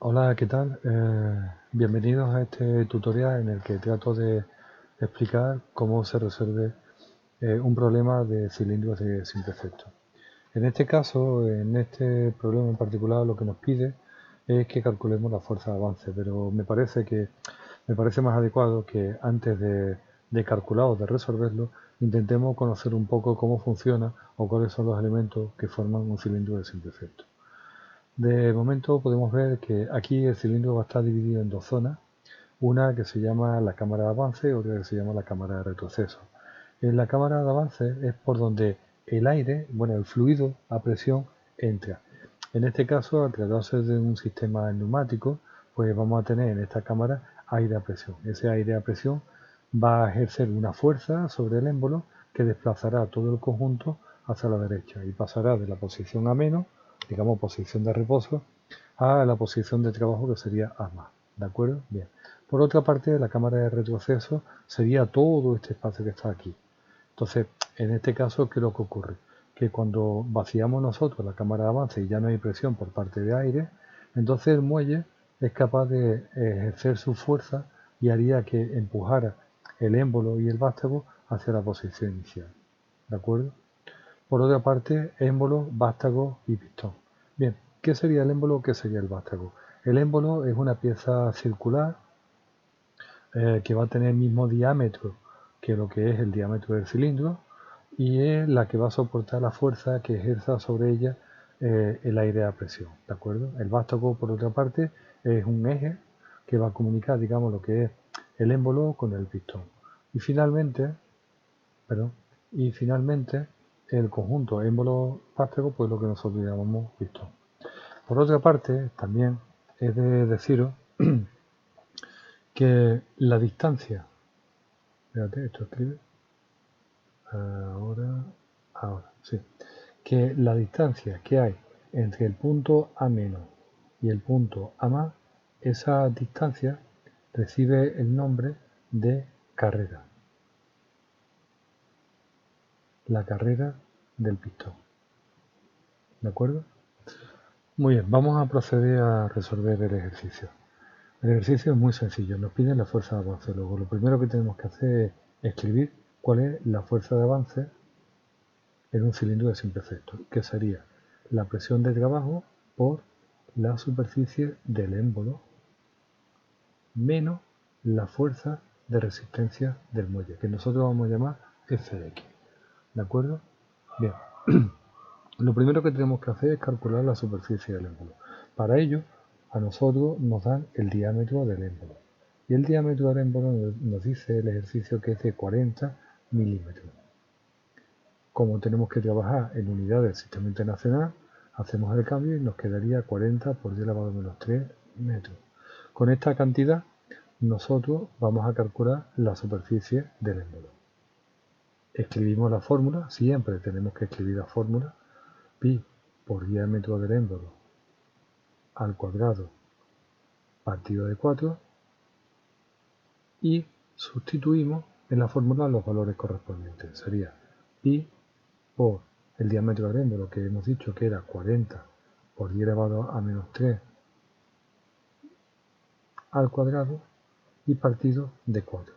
Hola, ¿qué tal? Bienvenidos a este tutorial en el que trato de explicar cómo se resuelve un problema de cilindros de simple efecto. En este caso, en este problema en particular, lo que nos pide es que calculemos la fuerza de avance, pero me parece más adecuado que antes de calcular o de resolverlo, intentemos conocer un poco cómo funciona o cuáles son los elementos que forman un cilindro de simple efecto. De momento podemos ver que aquí el cilindro va a estar dividido en dos zonas, una que se llama la cámara de avance y otra que se llama la cámara de retroceso. En la cámara de avance es por donde el aire, bueno, el fluido a presión entra. En este caso, al tratarse de un sistema neumático, pues vamos a tener en esta cámara aire a presión. Ese aire a presión va a ejercer una fuerza sobre el émbolo que desplazará todo el conjunto hacia la derecha y pasará de la posición a menos, digamos posición de reposo, a la posición de trabajo que sería A más. ¿De acuerdo? Bien. Por otra parte, la cámara de retroceso sería todo este espacio que está aquí. Entonces, en este caso, ¿qué es lo que ocurre? Que cuando vaciamos nosotros la cámara de avance y ya no hay presión por parte de aire, entonces el muelle es capaz de ejercer su fuerza y haría que empujara el émbolo y el vástago hacia la posición inicial. ¿De acuerdo? Por otra parte, émbolo, vástago y pistón. Bien, ¿qué sería el émbolo? ¿Qué sería el vástago? El émbolo es una pieza circular que va a tener el mismo diámetro que lo que es el diámetro del cilindro y es la que va a soportar la fuerza que ejerza sobre ella el aire a presión, ¿de acuerdo? El vástago, por otra parte, es un eje que va a comunicar, digamos, lo que es el émbolo con el pistón. Y finalmente, perdón, y finalmente el conjunto émbolo-vástago, pues lo que nosotros llamamos pistón. Por otra parte, también he de deciros que la distancia, espérate, esto escribe, ahora, sí, que la distancia que hay entre el punto A menos y el punto A más, esa distancia recibe el nombre de carrera, la carrera del pistón. ¿De acuerdo? Muy bien, vamos a proceder a resolver el ejercicio. El ejercicio es muy sencillo, nos piden la fuerza de avance. Luego, lo primero que tenemos que hacer es escribir cuál es la fuerza de avance en un cilindro de simple efecto, que sería la presión de trabajo por la superficie del émbolo menos la fuerza de resistencia del muelle, que nosotros vamos a llamar Fx. ¿De acuerdo? Bien, lo primero que tenemos que hacer es calcular la superficie del émbolo. Para ello, a nosotros nos dan el diámetro del émbolo. Y el diámetro del émbolo nos dice el ejercicio que es de 40 milímetros. Como tenemos que trabajar en unidades del sistema internacional, hacemos el cambio y nos quedaría 40 por 10 elevado a menos 3 metros. Con esta cantidad, nosotros vamos a calcular la superficie del émbolo. Escribimos la fórmula, siempre tenemos que escribir la fórmula, pi por diámetro del émbolo al cuadrado partido de 4 y sustituimos en la fórmula los valores correspondientes. Sería pi por el diámetro del émbolo, que hemos dicho que era 40 por 10 elevado a menos 3 al cuadrado y partido de 4.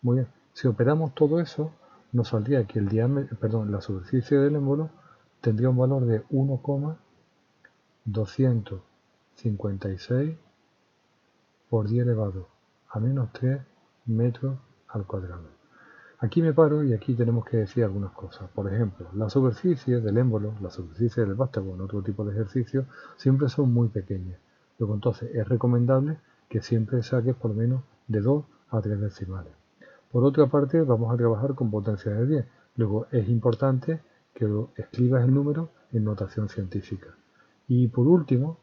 Muy bien, si operamos todo eso, nos saldría que el diámetro, perdón, la superficie del émbolo tendría un valor de 1,256 por 10 elevado a menos 3 metros al cuadrado. Aquí me paro y aquí tenemos que decir algunas cosas. Por ejemplo, la superficie del émbolo, la superficie del vástago en otro tipo de ejercicio, siempre son muy pequeñas. Luego entonces es recomendable que siempre saques por lo menos de 2 a 3 decimales. Por otra parte, vamos a trabajar con potencia de 10. Luego es importante que escribas el número en notación científica. Y por último,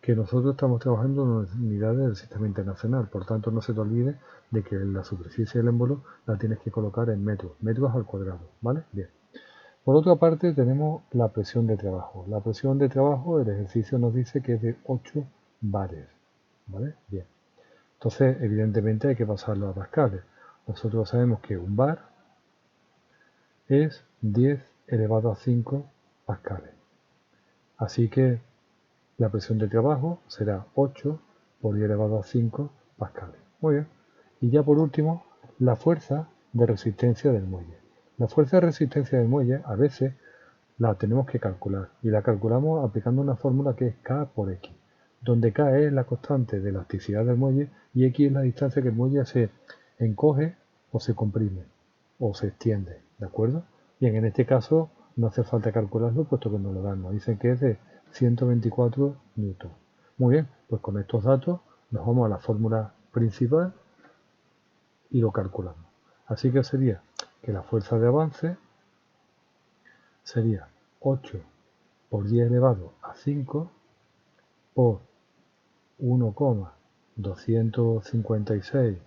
que nosotros estamos trabajando en unidades del sistema internacional, por tanto no se te olvide de que la superficie del émbolo la tienes que colocar en metros, metros al cuadrado, ¿vale? Bien. Por otra parte tenemos la presión de trabajo. La presión de trabajo, el ejercicio nos dice que es de 8 bares, ¿vale? Bien. Entonces, evidentemente hay que pasarlo a pascales. Nosotros sabemos que un bar es 10 elevado a 5 pascales. Así que la presión de trabajo será 8 por 10 elevado a 5 pascales. Muy bien. Y ya por último, la fuerza de resistencia del muelle. La fuerza de resistencia del muelle a veces la tenemos que calcular y la calculamos aplicando una fórmula que es K por X, donde K es la constante de elasticidad del muelle y X es la distancia que el muelle se encoge o se comprime o se extiende, ¿de acuerdo? Bien, en este caso no hace falta calcularlo puesto que nos lo dan, nos dicen que es de 124 newton. Muy bien, pues con estos datos nos vamos a la fórmula principal y lo calculamos. Así que sería que la fuerza de avance sería 8 por 10 elevado a 5 por 1,256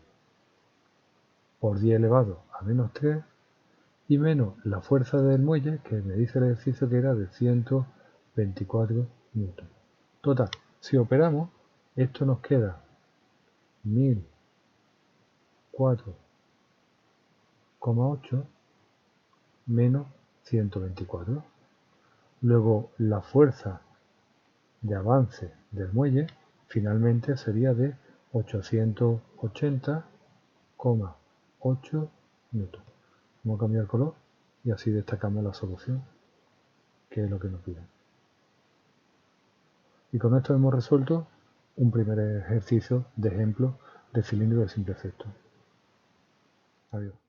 por 10 elevado a menos 3 y menos la fuerza del muelle, que me dice el ejercicio que era de 124 newton. Total, si operamos, esto nos queda 1004,8 menos 124. Luego la fuerza de avance del muelle finalmente sería de 880,8 newton. Vamos a cambiar el color y así destacamos la solución, que es lo que nos piden. Y con esto hemos resuelto un primer ejercicio de ejemplo de cilindro de simple efecto. Adiós.